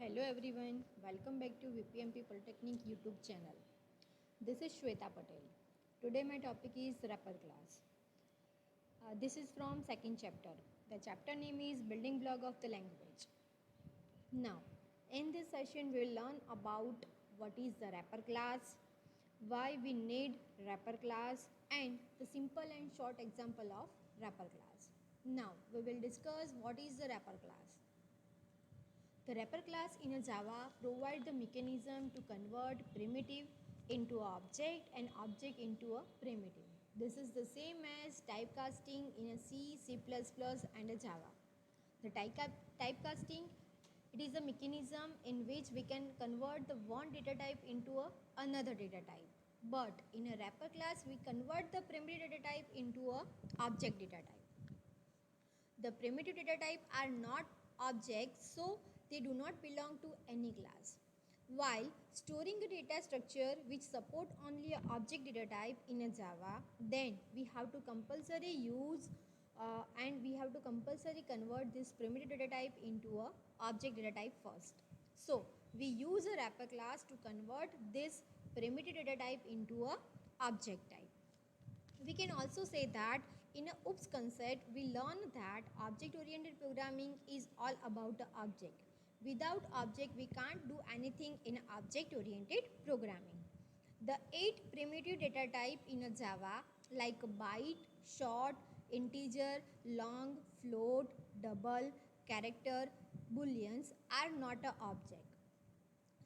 Hello everyone, welcome back to VPMP Polytechnic YouTube channel. This is Shweta Patel. Today my topic is wrapper class. This is from second chapter. The chapter name is Building Block of the Language. Now, in this session we will learn about what is the wrapper class, why we need wrapper class and the simple and short example of wrapper class. Now, we will discuss what is the wrapper class. The wrapper class in a Java provide the mechanism to convert primitive into an object and object into a primitive. This is the same as typecasting in a C, C++ and a Java. The typecasting, it is a mechanism in which we can convert the one data type into another data type. But in a wrapper class, we convert the primitive data type into a object data type. The primitive data type are not objects, so they do not belong to any class. While storing a data structure which support only an object data type in a Java, then we have to compulsory use and we have to compulsory convert this primitive data type into a object data type first. So we use a wrapper class to convert this primitive data type into a object type. We can also say that in a OOPS concept, we learn that object-oriented programming is all about the object. Without object, we can't do anything in object-oriented programming. The 8 primitive data type in a Java like byte, short, integer, long, float, double, character, booleans are not an object.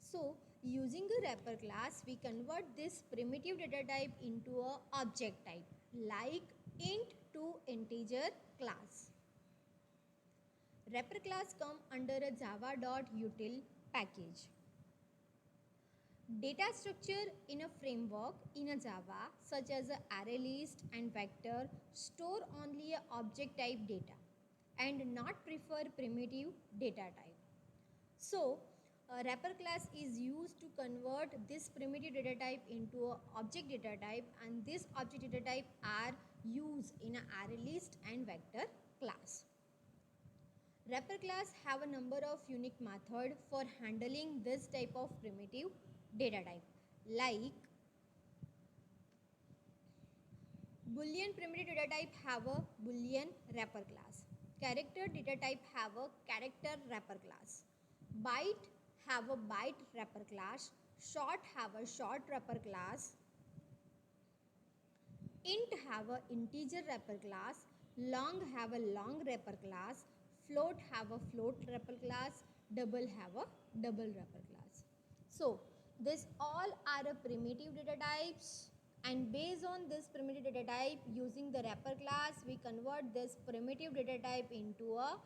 So, using a wrapper class, we convert this primitive data type into a object type like int to integer class. Wrapper class come under a java.util package. Data structure in a framework in a Java such as a array list and vector store only a object type data and not prefer primitive data type. So, a wrapper class is used to convert this primitive data type into an object data type, and this object data type are used in an array list and vector class. Wrapper class have a number of unique method for handling this type of primitive data type like Boolean primitive data type have a Boolean wrapper class. Character data type have a character wrapper class. Byte have a byte wrapper class. Short have a short wrapper class. Int have a integer wrapper class. Long have a long wrapper class. Float have a float wrapper class. Double have a double wrapper class. So, this all are a primitive data types, and based on this primitive data type using the wrapper class we convert this primitive data type into a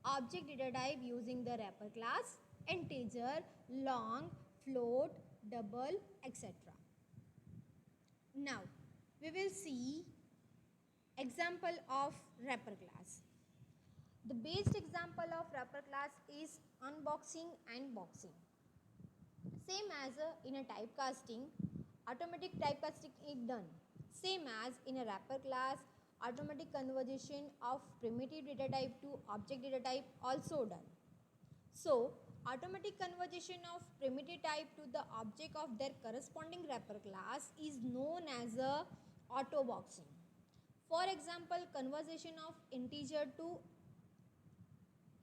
object data type using the wrapper class integer, long, float, double, etc. Now we will see example of wrapper class. The best example of wrapper class is unboxing and boxing. Same as in a typecasting, automatic typecasting is done. Same as in a wrapper class, automatic conversion of primitive data type to object data type also done. So, automatic conversion of primitive type to the object of their corresponding wrapper class is known as a auto boxing. For example, conversion of integer to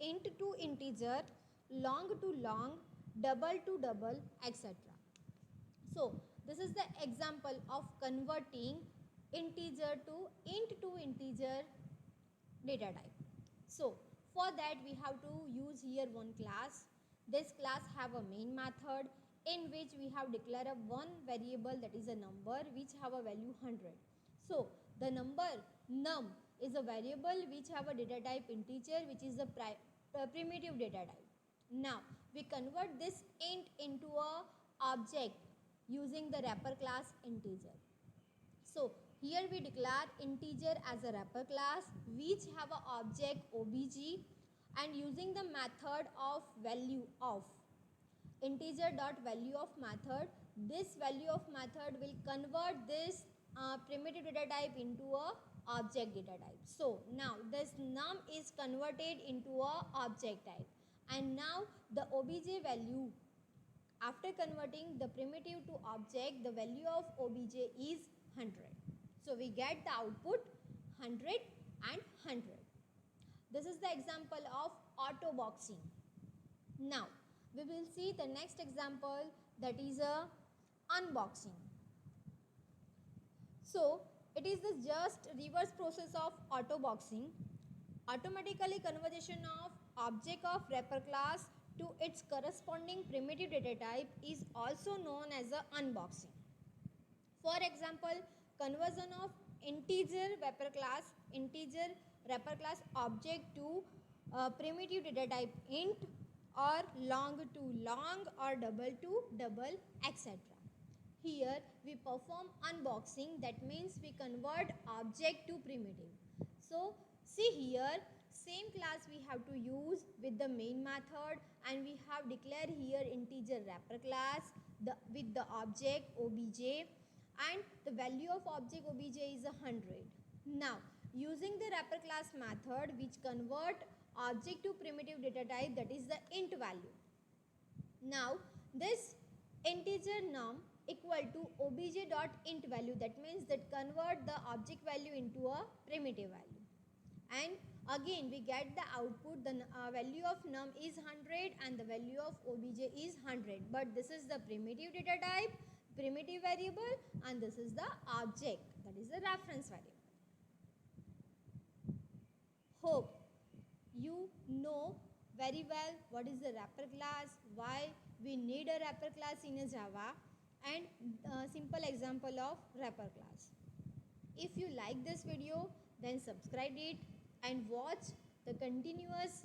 int to integer, long to long, double to double, etc. So, this is the example of converting integer to integer data type. So, for that we have to use here one class. This class have a main method in which we have declared a one variable that is a number which have a value 100. So, the number num is a variable which have a data type integer which is a primitive data type. Now, we convert this int into a object using the wrapper class integer. So, here we declare integer as a wrapper class which have a object obj, and using the method of value of integer dot value of method, this value of method will convert this primitive data type into a object data type. So, now this num is converted into a object type, And now the obj value, after converting the primitive to object, the value of obj is 100. So we get the output 100 and 100. This is the example of auto boxing. Now we will see the next example, that is a unboxing. So it is the just reverse process of auto boxing. Automatically conversion of object of wrapper class to its corresponding primitive data type is also known as a unboxing. For example, conversion of integer wrapper class object to primitive data type int, or long to long, or double to double, etc. Here we perform unboxing, that means we convert object to primitive. So see here, same class we have to use with the main method, and we have declared here integer wrapper class with the object obj, and the value of object obj is 100. Now using the wrapper class method which convert object to primitive data type, that is the int value. Now this integer num equal to obj dot int value, that means that convert the object value into a primitive value. And again we get the output, the value of num is 100 and the value of obj is 100, but this is the primitive data type, primitive variable, and this is the object, that is the reference variable. Hope you know very well what is the wrapper class, why we need a wrapper class in a Java, and simple example of wrapper class. If you like this video, then subscribe it and watch the continuous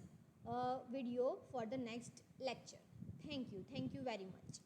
video for the next lecture. Thank you very much.